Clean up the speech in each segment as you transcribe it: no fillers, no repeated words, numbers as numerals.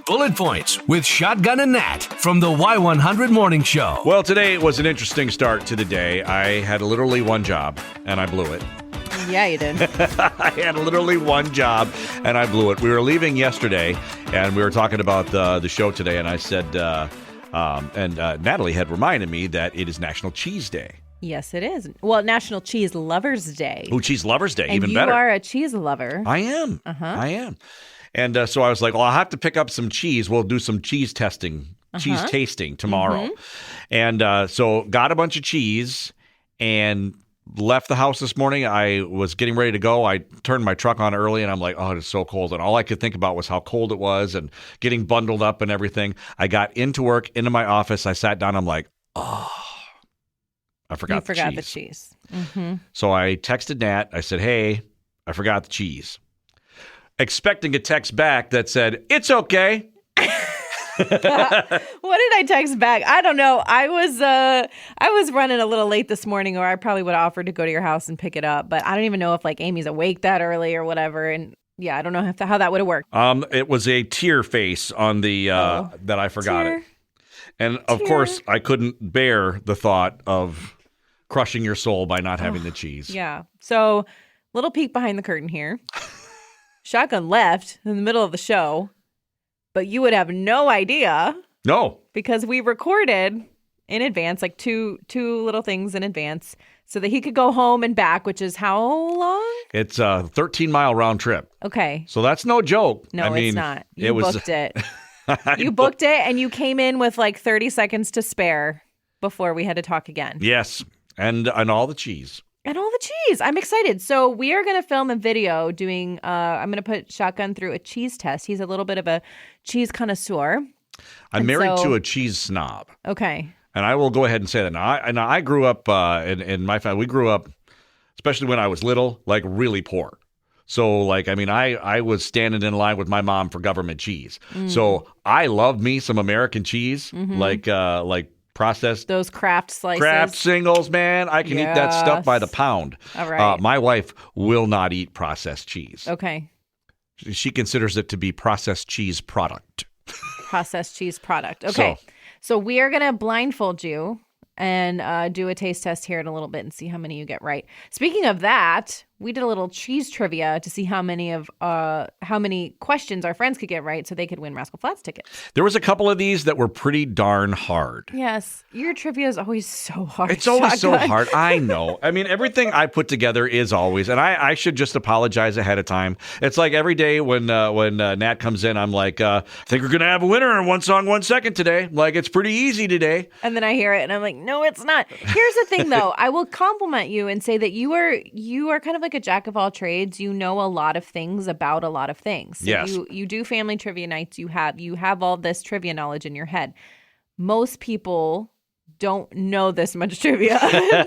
Bullet Points with Shotgun and Nat from the Y100 Morning Show. Well, today was an interesting start to the day. I had literally one job, and I blew it. Yeah, you did. I had literally one job, and I blew it. We were leaving yesterday, and we were talking about the show today, and I said, Natalie had reminded me that it is National Cheese Day. Yes, it is. Well, National Cheese Lovers Day. Oh, Cheese Lovers Day, and even better. You are a cheese lover. I am. I am. And so I was like, well, I'll have to pick up some cheese. We'll do some cheese testing, cheese tasting tomorrow. And so got a bunch of cheese and left the house this morning. I was getting ready to go. I turned my truck on early, and I'm like, oh, it is so cold. And all I could think about was how cold it was and getting bundled up and everything. I got into work, into my office. I sat down. I'm like, oh, I forgot the cheese. You forgot the cheese. So I texted Nat. I said, hey, I forgot the cheese. Expecting a text back that said, it's okay. What did I text back? I don't know. I was running a little late this morning, or I probably would have offered to go to your house and pick it up. But I don't even know if like Amy's awake that early or whatever. And yeah, I don't know how that would have worked. It was a tear face on the that I forgot it. And of course, I couldn't bear the thought of crushing your soul by not having the cheese. Yeah. So little peek behind the curtain here. Shotgun left in the middle of the show, but you would have no idea. No. Because we recorded in advance, like two little things in advance, so that he could go home and back, which is how long? It's a 13-mile round trip. Okay. So that's no joke. No, it's not. You booked it. You booked it, and you came in with like 30 seconds to spare before we had to talk again. Yes, and all the cheese. And all the cheese. I'm excited. So we are going to film a video doing, I'm going to put Shotgun through a cheese test. He's a little bit of a cheese connoisseur. I'm married to a cheese snob. Okay. And I will go ahead and say that. Now, I grew up, in my family, we grew up, especially when I was little, like really poor. So, like, I mean, I was standing in line with my mom for government cheese. So I love me some American cheese, like processed. Those Kraft slices. Kraft singles, man. I can eat that stuff by the pound. All right. My wife will not eat processed cheese. Okay. She considers it to be processed cheese product. Processed cheese product. Okay. So we are going to blindfold you and do a taste test here in a little bit and see how many you get right. Speaking of that, we did a little cheese trivia to see how many questions our friends could get right so they could win Rascal Flatts tickets. There was a couple of these that were pretty darn hard. Yes. Your trivia is always so hard. It's always so hard. I know. I mean, everything I put together is always, and I should just apologize ahead of time. It's like every day when Nat comes in, I'm like, I think we're going to have a winner in 1 song, 1 second today. Like, it's pretty easy today. And then I hear it and I'm like, no, it's not. Here's the thing, though. I will compliment you and say that you are kind of like a jack of all trades. You know a lot of things about a lot of things. So yes. You do family trivia nights. You have all this trivia knowledge in your head. Most people don't know this much trivia.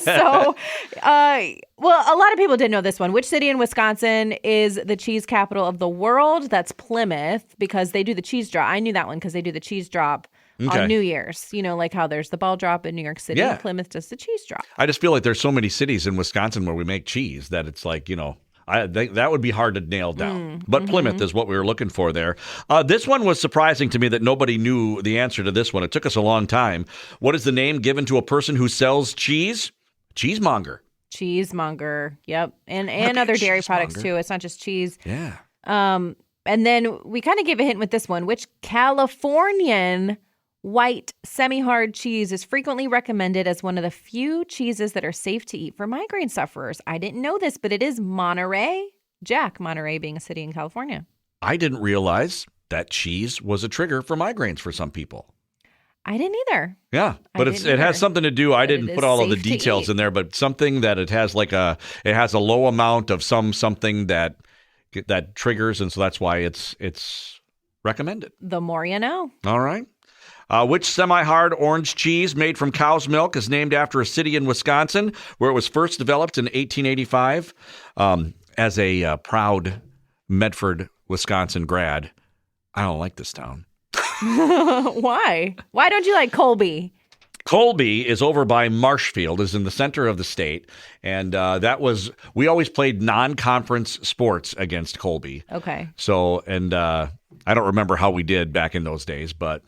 So, a lot of people did know this one. Which city in Wisconsin is the cheese capital of the world? That's Plymouth, because they do the cheese drop. I knew that one because they do the cheese drop on New Year's. You know, like how there's the ball drop in New York City. Yeah. Plymouth does the cheese drop. I just feel like there's so many cities in Wisconsin where we make cheese that it's like, you know, I think that would be hard to nail down. But Plymouth is what we were looking for there. This one was surprising to me that nobody knew the answer to this one. It took us a long time. What is the name given to a person who sells cheese? Cheesemonger. Cheesemonger. Yep. And other dairy products too. It's not just cheese. Yeah. And then we kind of gave a hint with this one. Which Californian white semi-hard cheese is frequently recommended as one of the few cheeses that are safe to eat for migraine sufferers? I didn't know this, but it is Monterey Jack, Monterey being a city in California. I didn't realize that cheese was a trigger for migraines for some people. I didn't either. Yeah, but it has something to do. I didn't put all of the safe to details eat. in there, but something that it has a low amount of something that triggers, and so that's why it's recommended. The more you know. All right. Which semi-hard orange cheese made from cow's milk is named after a city in Wisconsin where it was first developed in 1885? As a proud Medford, Wisconsin grad, I don't like this town. Why? Why don't you like Colby? Colby is over by Marshfield, is in the center of the state. And we always played non-conference sports against Colby. Okay. So, and I don't remember how we did back in those days, but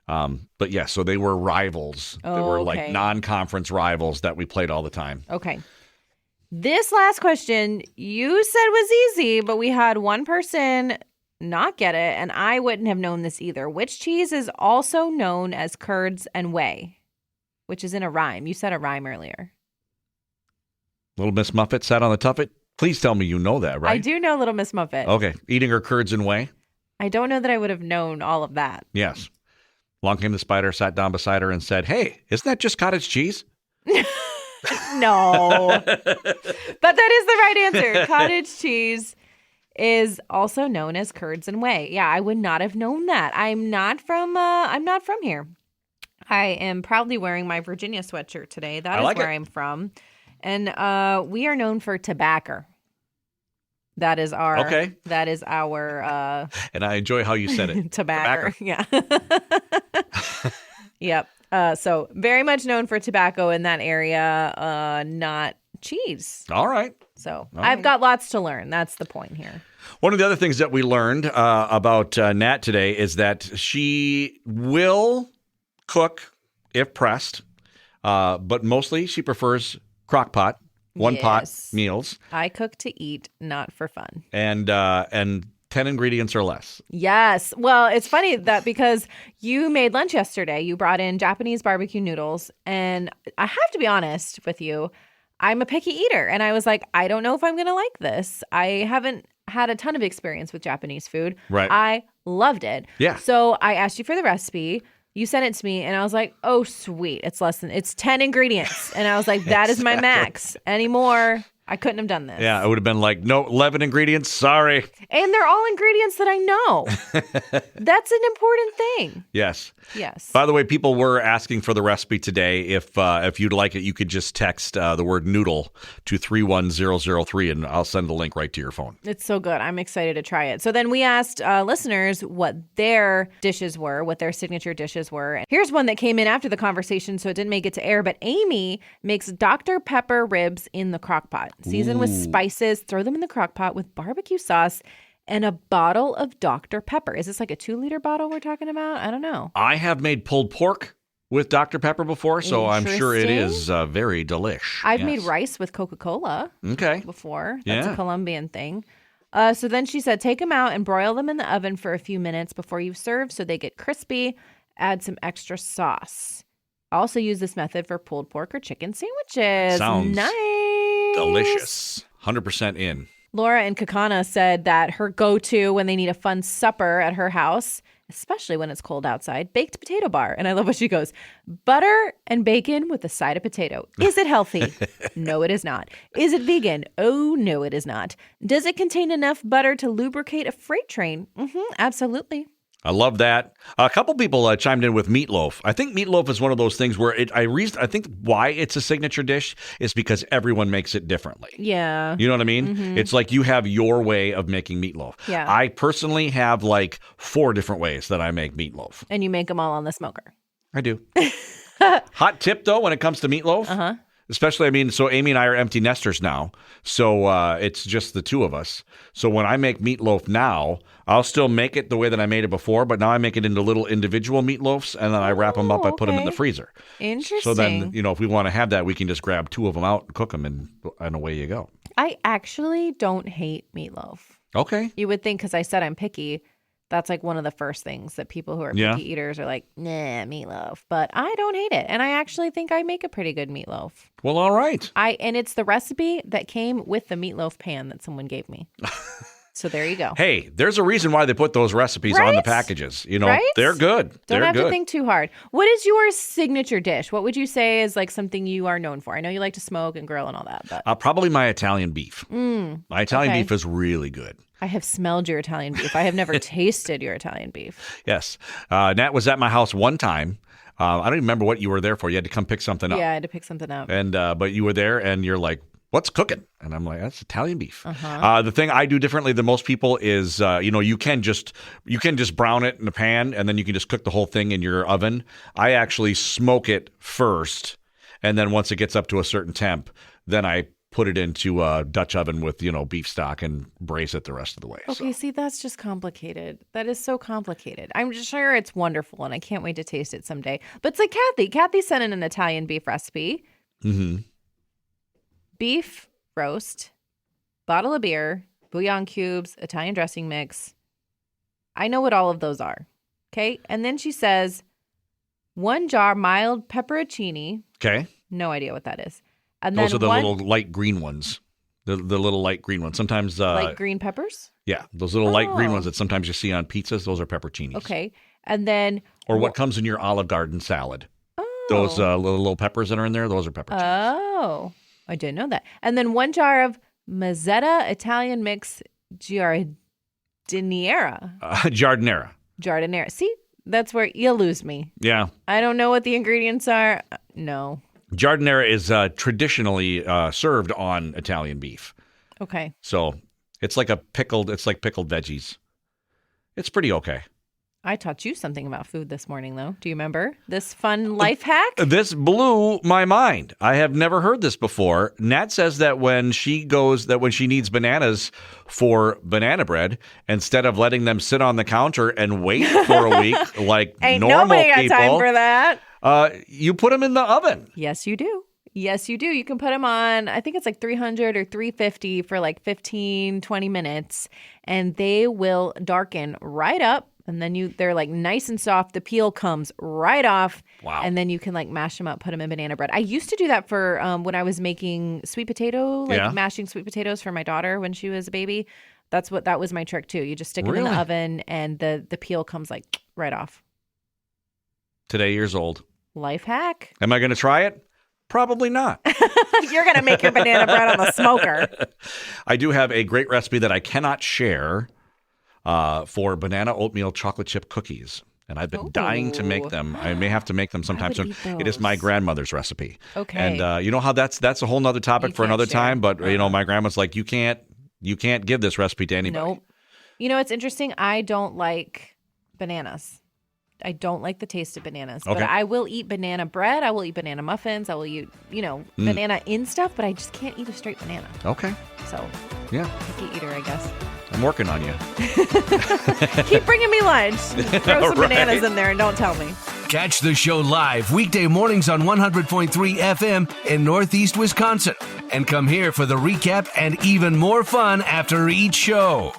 yeah, so they were rivals. They were like non-conference rivals that we played all the time. Okay. This last question you said was easy, but we had one person not get it, and I wouldn't have known this either. Which cheese is also known as curds and whey? Which is in a rhyme. You said a rhyme earlier. Little Miss Muffet sat on the tuffet. Please tell me you know that, right? I do know Little Miss Muffet. Okay. Eating her curds and whey? I don't know that I would have known all of that. Yes. Along came the spider, sat down beside her, and said, "Hey, isn't that just cottage cheese?" No. But that is the right answer. Cottage cheese is also known as curds and whey. Yeah, I would not have known that. I'm not from here. I am proudly wearing my Virginia sweatshirt today. That is where I'm from. And we are known for tobacco. That is our and I enjoy how you said it. Tobacco. Yeah. Yep. So very much known for tobacco in that area, not cheese. All right. So I've got lots to learn. That's the point here. One of the other things that we learned about Nat today is that she will cook if pressed, but mostly she prefers crock pot, one pot meals. I cook to eat, not for fun. And 10 ingredients or less. Yes. Well, it's funny that because you made lunch yesterday, you brought in Japanese barbecue noodles, and I have to be honest with you, I'm a picky eater, and I was like, I don't know if I'm going to like this. I haven't had a ton of experience with Japanese food. Right. I loved it. Yeah. So I asked you for the recipe. You sent it to me, and I was like, oh, sweet. It's 10 ingredients. And I was like, that is my max. Any more, I couldn't have done this. Yeah, I would have been like, no, 11 ingredients, sorry. And they're all ingredients that I know. That's an important thing. Yes. Yes. By the way, people were asking for the recipe today. If you'd like it, you could just text the word noodle to 31003, and I'll send the link right to your phone. It's so good. I'm excited to try it. So then we asked listeners what their dishes were, what their signature dishes were. Here's one that came in after the conversation, so it didn't make it to air, but Amy makes Dr. Pepper ribs in the crock pot. Season with spices, throw them in the crock pot with barbecue sauce and a bottle of Dr. Pepper. Is this like a 2-liter bottle we're talking about? I don't know. I have made pulled pork with Dr. Pepper before, so I'm sure it is very delish. I've made rice with Coca-Cola before. That's a Colombian thing. So then she said, take them out and broil them in the oven for a few minutes before you serve so they get crispy. Add some extra sauce. Also use this method for pulled pork or chicken sandwiches. Sounds nice. Delicious. 100% in. Laura in Kakana said that her go-to when they need a fun supper at her house, especially when it's cold outside, baked potato bar. And I love what she goes, butter and bacon with a side of potato. Is it healthy? No, it is not. Is it vegan? Oh, no, it is not. Does it contain enough butter to lubricate a freight train? Absolutely. I love that. A couple people chimed in with meatloaf. I think meatloaf is one of those things where I think why it's a signature dish is because everyone makes it differently. Yeah. You know what I mean? Mm-hmm. It's like you have your way of making meatloaf. Yeah. I personally have like 4 different ways that I make meatloaf. And you make them all on the smoker. I do. Hot tip, though, when it comes to meatloaf. Especially, so Amy and I are empty nesters now. So it's just the two of us. So when I make meatloaf now, I'll still make it the way that I made it before, but now I make it into little individual meatloafs, and then I wrap them up. I put them in the freezer. Interesting. So then, if we want to have that, we can just grab 2 of them out and cook them, and away you go. I actually don't hate meatloaf. Okay. You would think because I said I'm picky, that's like one of the first things that people who are picky eaters are like, nah, meatloaf. But I don't hate it. And I actually think I make a pretty good meatloaf. Well, all right. And it's the recipe that came with the meatloaf pan that someone gave me. So there you go. Hey, there's a reason why they put those recipes on the packages. They're good. Don't have to think too hard. What is your signature dish? What would you say is like something you are known for? I know you like to smoke and grill and all that, but probably my Italian beef. My Italian beef is really good. I have smelled your Italian beef. I have never tasted your Italian beef. Yes. Nat was at my house one time. I don't even remember what you were there for. You had to come pick something up. Yeah, I had to pick something up. And but you were there, and you're like, what's cooking? And I'm like, that's Italian beef. The thing I do differently than most people is, you can just brown it in a pan and then you can just cook the whole thing in your oven. I actually smoke it first. And then once it gets up to a certain temp, then I put it into a Dutch oven with, beef stock and braise it the rest of the way. Okay, see, that's just complicated. That is so complicated. I'm just sure it's wonderful, and I can't wait to taste it someday. But it's like Kathy. Kathy sent in an Italian beef recipe. Mm-hmm. Beef roast, bottle of beer, bouillon cubes, Italian dressing mix. I know what all of those are. Okay? And then she says 1 jar mild pepperoncini. Okay. No idea what that is. And those then are the little light green ones. The little light green ones. Sometimes light green peppers? Yeah, those little light green ones that sometimes you see on pizzas, those are pepperoncinis. Okay. And then what comes in your Olive Garden salad. Oh. Those little peppers that are in there, those are pepperoncinis. Oh. I didn't know that. And then 1 jar of Mazzetta Italian mix giardiniera. Giardiniera. See? That's where you lose me. Yeah. I don't know what the ingredients are. No. Giardiniera is traditionally served on Italian beef. Okay. So it's like pickled veggies. It's pretty okay. I taught you something about food this morning, though. Do you remember this fun life hack? This blew my mind. I have never heard this before. Nat says that when she needs bananas for banana bread, instead of letting them sit on the counter and wait for a week like Ain't normal nobody people, got time for that. You put them in the oven. Yes, you do. Yes, you do. You can put them on, I think it's like 300 or 350 for like 15, 20 minutes, and they will darken right up. And then they're like nice and soft. The peel comes right off. Wow. And then you can like mash them up, put them in banana bread. I used to do that for when I was making sweet potato, mashing sweet potatoes for my daughter when she was a baby. That was my trick too. You just stick them in the oven and the peel comes like right off. Today years old. Life hack. Am I going to try it? Probably not. You're going to make your banana bread on the smoker. I do have a great recipe that I cannot share for banana oatmeal chocolate chip cookies. And I've been dying to make them. I may have to make them sometime soon. It is my grandmother's recipe. Okay. And you know how that's a whole nother topic for another time. But my grandma's like, you can't give this recipe to anybody. Nope. You know, it's interesting. I don't like bananas. I don't like the taste of bananas. Okay. But I will eat banana bread. I will eat banana muffins. I will eat, banana in stuff. But I just can't eat a straight banana. Okay. So, yeah. Picky eater, I guess. I'm working on you. Keep bringing me lunch. Throw some bananas in there and don't tell me. Catch the show live weekday mornings on 100.3 FM in Northeast Wisconsin. And come here for the recap and even more fun after each show.